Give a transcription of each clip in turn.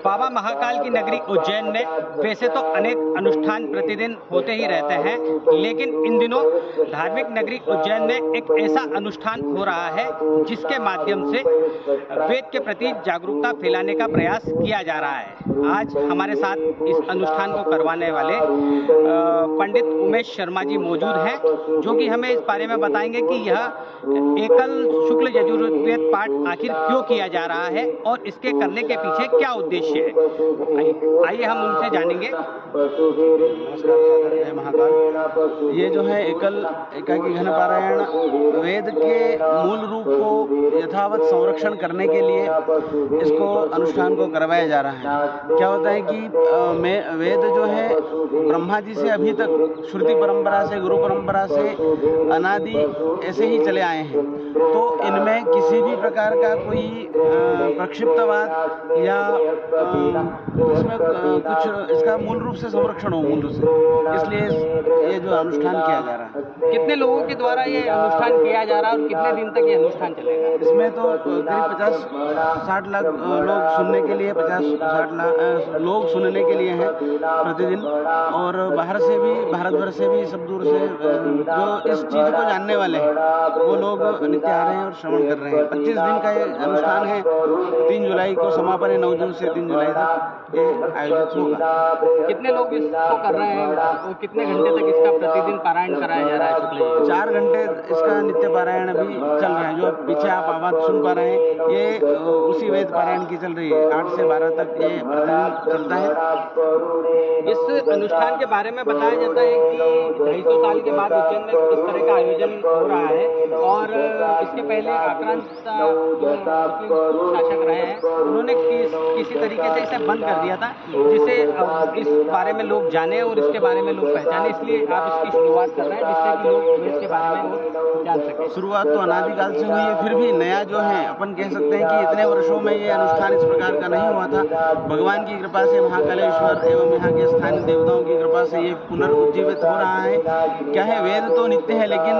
बाबा महाकाल की नगरी उज्जैन में वैसे तो अनेक अनुष्ठान प्रतिदिन होते ही रहते हैं, लेकिन इन दिनों धार्मिक नगरी उज्जैन में एक ऐसा अनुष्ठान हो रहा है जिसके माध्यम से वेद के प्रति जागरूकता फैलाने का प्रयास किया जा रहा है। आज हमारे साथ इस अनुष्ठान को करवाने वाले पंडित उमेश शर्मा जी मौजूद हैं, जो कि हमें इस बारे में बताएंगे कि यह एकल शुक्ल यजुर्वेद पाठ आखिर क्यों किया जा रहा है और इसके करने के पीछे क्या उद्देश्य है। आइए हम उनसे जानेंगे। जय महाकाल। ये जो है एकाकी घन पारायण वेद के मूल रूप को यथावत संरक्षण करने के लिए इसको अनुष्ठान को करवाया जा रहा है। क्या होता है कि वेद जो है ब्रह्मा जी से अभी तक श्रुति परंपरा से, गुरु परंपरा से अनादि ऐसे ही चले आए हैं। तो इनमें किसी भी प्रकार का कोई प्रक्षिप्तवाद या इसमें कुछ इसका मूल रूप से संरक्षण हो मूल रूप से, इसलिए ये जो अनुष्ठान किया जा रहा है। कितने लोगों के द्वारा ये अनुष्ठान किया जा रहा है और कितने दिन तक ये अनुष्ठान चलेगा? इसमें तो करीब 50-60 लाख लोग सुनने के लिए, 50-60 लाख लोग सुनने के लिए हैं प्रतिदिन। और बाहर से भी, भारतभर से भी, सब दूर से जो इस चीज़ को जानने वाले हैं वो लोग नित्य आ रहे हैं और श्रवण कर रहे हैं। 25 दिन का ये अनुष्ठान है। 3 जुलाई को समापन है, 9 जून से 3 जुलाई तक ये आयोजित होगा। कितने लोग इसको कर रहे हैं और कितने घंटे तक इसका प्रतिदिन पारायण कराया जा रहा है? शुक्ल जी 4 घंटे इसका नित्य पारायण अभी चल रहा है। जो पीछे आप आवाज़ सुन पा रहे हैं ये उसी वेद पारायण की चल रही है। 8 से 12 तक ये प्रतिदिन चलता है। इस अनुष्ठान के बारे में बताया जाता है कि 250 साल के बाद उज्जैन में इस तरह का आयोजन हो रहा है और इसके पहले आक्रांत शासक रहे हैं, उन्होंने किसी तरीके से इसे बंद कर दिया था, जिससे इस बारे में लोग जाने और इसके बारे में लोग पहचाने। इसलिए आप इसकी शुरुआत कर रहे हैं जिससे कि लोग वेद के बारे में और जान सकें। शुरुआत तो अनादिकाल से हुई है, फिर भी नया जो है अपन कह सकते हैं कि इतने वर्षों में ये अनुष्ठान इस प्रकार का नहीं हुआ था। भगवान की कृपा से, महाकालेश्वर एवं यहाँ के स्थानीय देवताओं की कृपा से ये पुनर्जीवित हो रहा है। क्या है, वेद तो नित्य है, लेकिन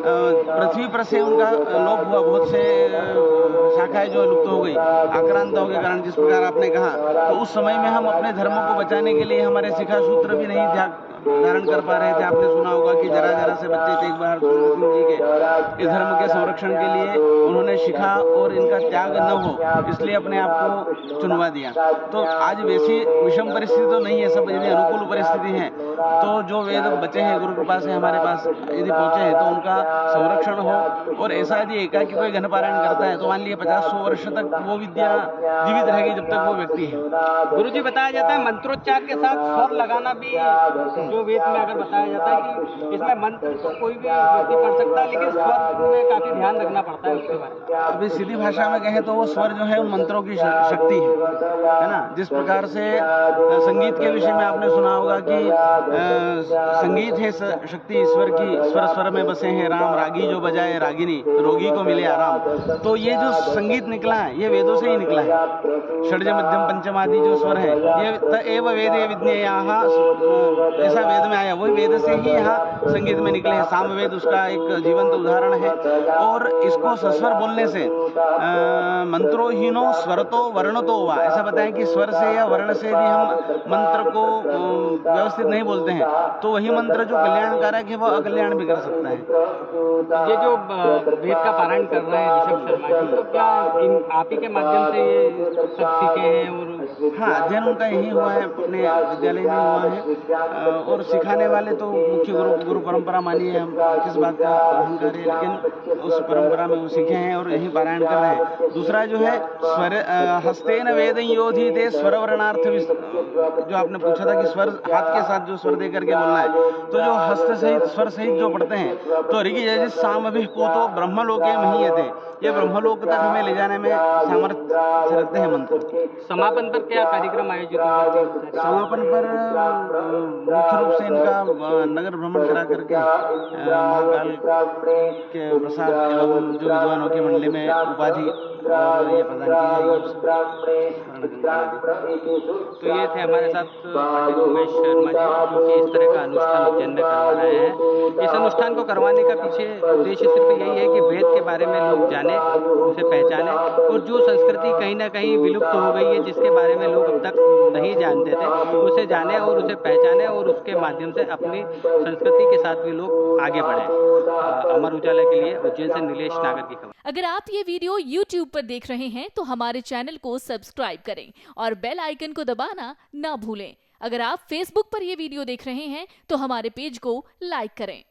पृथ्वी पर से उनका लोप हुआ। बहुत से शाखाएं जो लुप्त हो गई आक्रांताओं के कारण, जिस प्रकार आपने कहा। तो उस समय में हम अपने धर्म को बचाने के लिए हमारे शिखा सूत्र भी नहीं धारण कर पा रहे थे। आपने सुना होगा कि जरा से बच्चे थे एक बार सिंह जी के इस धर्म के संरक्षण के लिए उन्होंने शिखा और इनका त्याग न हो, इसलिए अपने आप को चुनवा दिया। तो आज वैसी विषम परिस्थिति तो नहीं है, सब यदि अनुकूल परिस्थिति है तो जो वेद बचे हैं गुरु कृपा से हमारे पास यदि पहुंचे हैं तो उनका संरक्षण हो। और ऐसा यदि एकाकी कोई घन पारायण करता है तो मान लिया 50-100 वर्ष तक वो विद्या जीवित रहेगी जब तक वो व्यक्ति है। गुरु जी, बताया जाता है मंत्रोच्चार के साथ स्वर लगाना भी, जो वेद में अगर बताया जाता है कि इसमें मंत्र तो कोई भी व्यक्ति पढ़ सकता है, लेकिन स्वर में काफी ध्यान रखना पड़ता है उसके बारे में। अभी सीधी भाषा में कहें तो वो स्वर जो है उन मंत्रों की शक्ति है ना। जिस प्रकार से संगीत के विषय में आपने सुना होगा कि संगीत है शक्ति ईश्वर की, स्वर स्वर में बसे हैं राम, रागी जो बजाए रागिनी, रोगी को मिले आराम। तो ये जो संगीत निकला है ये वेदों से ही निकला है। षड्ज मध्यम पंचम आदि जो स्वर है ये एव वेदे विज्ञेयाः, ऐसा वेद में आया, वही वेद से ही यहाँ संगीत में निकले हैं। सामवेद उसका एक जीवंत उदाहरण है। और इसको सस्वर बोलने से मंत्रोहीनो स्वरतो वर्णतो वा, ऐसा बताएं कि स्वर से या वर्ण से भी हम मंत्र को व्यवस्थित नहीं बोलते हैं तो वही मंत्र जो कल्याणकारक है वो अकल्याण भी कर सकता है। ये जो वेद का पारायण कर रहे हैं ऋषभ शर्मा जी, तो क्या आप ही के माध्यम से ये सब सीखे हैं? और हाँ, अध्ययन उनका यही हुआ है, अपने विद्यालय में हुआ है। और सिखाने वाले तो मुख्य गुरु परंपरा मानी है, हम किस बात का अहंकार है, लेकिन उस परंपरा में वो सीखे हैं और यही पारायण कर रहे हैं। दूसरा जो है स्वर हस्तेन वेद योधीते स्वर वर्णार्थ, जो आपने पूछा था कि स्वर हाथ के साथ जो स्वर दे करके बोलना है, तो जो हस्त सहित स्वर सहित जो पढ़ते हैं तो ऋग्यजुः सामभिः पूतो ब्रह्मलोके महीयते, ये ब्रह्मलोक तक हमें ले जाने में सामर्थ्य रखते हैं मंत्र। समापन पर क्या कार्यक्रम आयोजित होगा? समापन पर मुख्य रूप से इनका नगर भ्रमण करा करके महाकाल के प्रसाद एवं जो विद्वानों की मंडली में उपाधि और ये प्रदान की जाएगी। तो ये थे हमारे साथ पंडित उमेश शर्मा जी, जो कि इस तरह का अनुष्ठान उज्जैन में करवा रहे हैं। इस अनुष्ठान को करवाने का पीछे उद्देश्य सिर्फ यही है कि वेद के बारे में लोग जाने, उसे पहचाने, और जो संस्कृति कहीं ना कहीं विलुप्त हो गई है, जिसके बारे में लोग अब तक नहीं जानते थे, उसे जाने और उसे पहचाने, और उसके माध्यम से अपनी संस्कृति के साथ भी लोग आगे बढ़े। अमर उजाला के लिए उज्जैन से नीलेश नागर की खबर। अगर आप ये वीडियो YouTube पर देख रहे हैं तो हमारे चैनल को सब्सक्राइब करें और बेल आइकन को दबाना ना भूलें। अगर आप Facebook पर ये वीडियो देख रहे हैं तो हमारे पेज को लाइक करें।